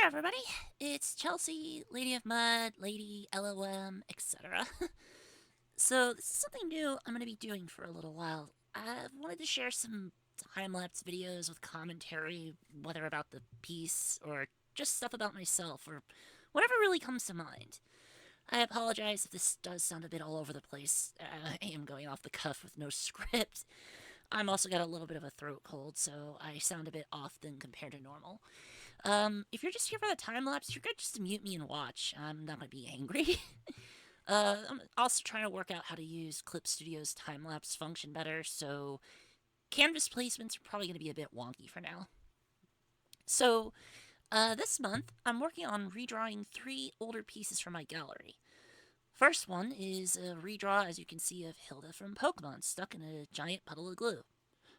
everybody, it's Chelsea, Lady of Mud, Lady LOM, etc. So, this is something new I'm going to be doing for a little while. I've wanted to share some time-lapse videos with commentary, whether about the piece or just stuff about myself or whatever really comes to mind. I apologize if this does sound a bit all over the place. I am going off the cuff with no script. I'm also got a little bit of a throat cold, so I sound a bit off than compared to normal. If you're just here for the time lapse, you're good just to mute me and watch. I'm not gonna be angry. I'm also trying to work out how to use Clip Studio's time lapse function better, so canvas placements are probably gonna be a bit wonky for now. So, this month, I'm working on redrawing 3 older pieces from my gallery. First one is a redraw, as you can see, of Hilda from Pokemon stuck in a giant puddle of glue.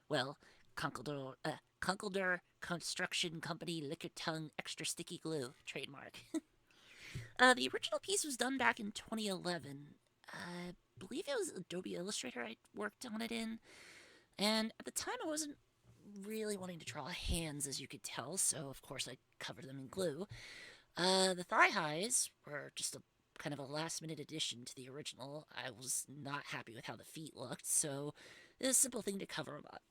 Well, Kunkelder Construction Company Liquor Tongue Extra Sticky Glue, trademark. The original piece was done back in 2011. I believe it was Adobe Illustrator I worked on it in, and at the time I wasn't really wanting to draw hands, as you could tell, so of course I covered them in glue. The thigh highs were just a kind of a last minute addition to the original. I was not happy with how the feet looked, so it was a simple thing to cover them up.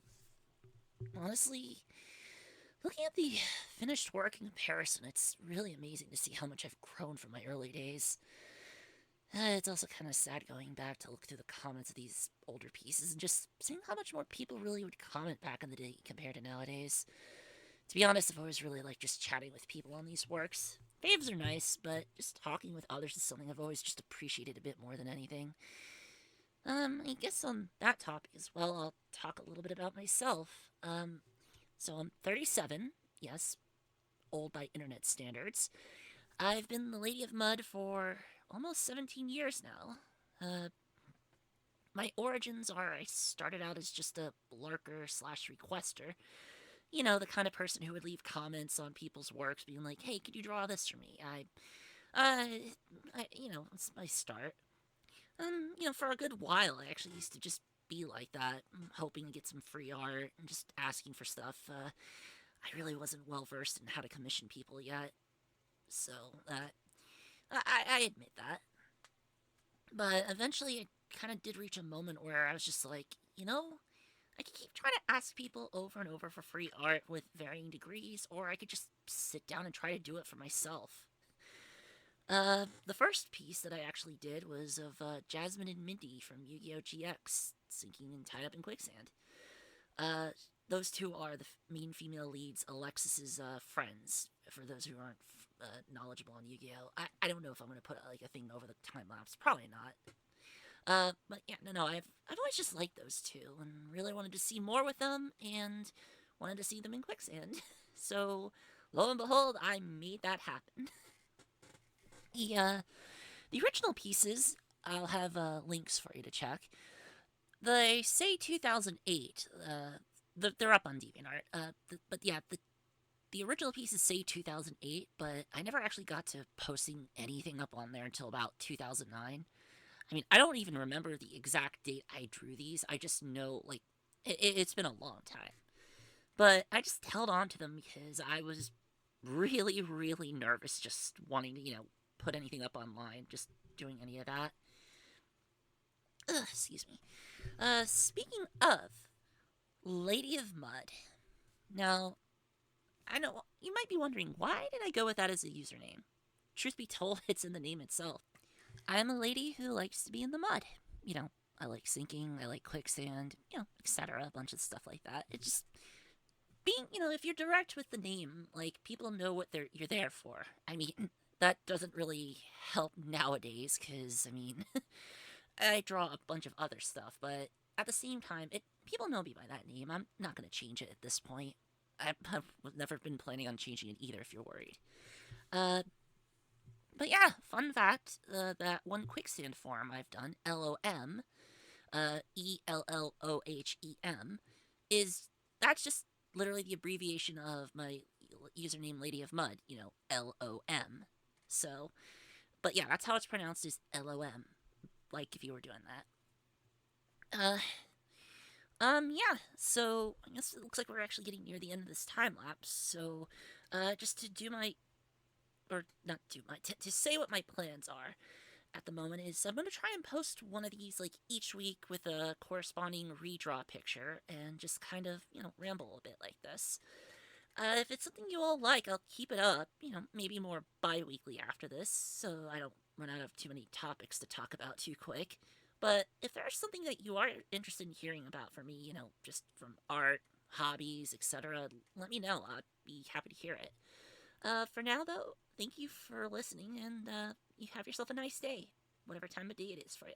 Honestly, looking at the finished work in comparison, it's really amazing to see how much I've grown from my early days. It's also kind of sad going back to look through the comments of these older pieces and just seeing how much more people really would comment back in the day compared to nowadays. To be honest, I've always really liked just chatting with people on these works. Faves are nice, but just talking with others is something I've always just appreciated a bit more than anything. I guess on that topic as well, I'll talk a little bit about myself. So I'm 37, yes, old by internet standards. I've been the Lady of Mud for almost 17 years now. My origins are I started out as just a lurker slash requester. You know, the kind of person who would leave comments on people's works being like, hey, could you draw this for me? It's my start. For a good while, I actually used to just be like that, hoping to get some free art and just asking for stuff. I really wasn't well versed in how to commission people yet, so I admit that. But eventually, I kind of did reach a moment where I was just like, I could keep trying to ask people over and over for free art with varying degrees, or I could just sit down and try to do it for myself. The first piece that I actually did was of Jasmine and Mindy from Yu-Gi-Oh! GX, sinking and tied up in quicksand. Uh, those two are the main female leads, Alexis's friends. For those who aren't knowledgeable on Yu-Gi-Oh, I don't know if I'm gonna put like a thing over the time lapse. Probably not. But yeah, no, I've always just liked those two and really wanted to see more with them and wanted to see them in quicksand. So lo and behold, I made that happen. the the original pieces, I'll have links for you to check. They say 2008. They're up on DeviantArt. But yeah, the original pieces say 2008, but I never actually got to posting anything up on there until about 2009. I mean, I don't even remember the exact date I drew these. I just know, like, it's been a long time. But I just held on to them because I was really, really nervous just wanting to, put anything up online, just doing any of that. Ugh, excuse me. Speaking of Lady of Mud. Now, I know you might be wondering, why did I go with that as a username? Truth be told, it's in the name itself. I'm a lady who likes to be in the mud. I like sinking, I like quicksand, etc. A bunch of stuff like that. It just being, if you're direct with the name, like people know what you're there for. I mean, that doesn't really help nowadays because I draw a bunch of other stuff, but at the same time, people know me by that name. I'm not gonna change it at this point. I've never been planning on changing it either. If you're worried. Uh, but yeah, fun fact: that one quicksand form I've done, LOM, ELLOHEM, that's just literally the abbreviation of my username, Lady of Mud. LOM. So, but yeah, that's how it's pronounced is LOM. Like if you were doing that. Yeah, so I guess it looks like we're actually getting near the end of this time lapse. So, just to do my or not do my, to say what my plans are at the moment is I'm gonna try and post one of these like each week with a corresponding redraw picture and just kind of, ramble a bit like this. If it's something you all like, I'll keep it up, maybe more bi weekly after this, so I don't run out of too many topics to talk about too quick. But if there's something that you are interested in hearing about from me, just from art, hobbies, etc., let me know. I'd be happy to hear it. For now, though, thank you for listening, and you have yourself a nice day, whatever time of day it is for you.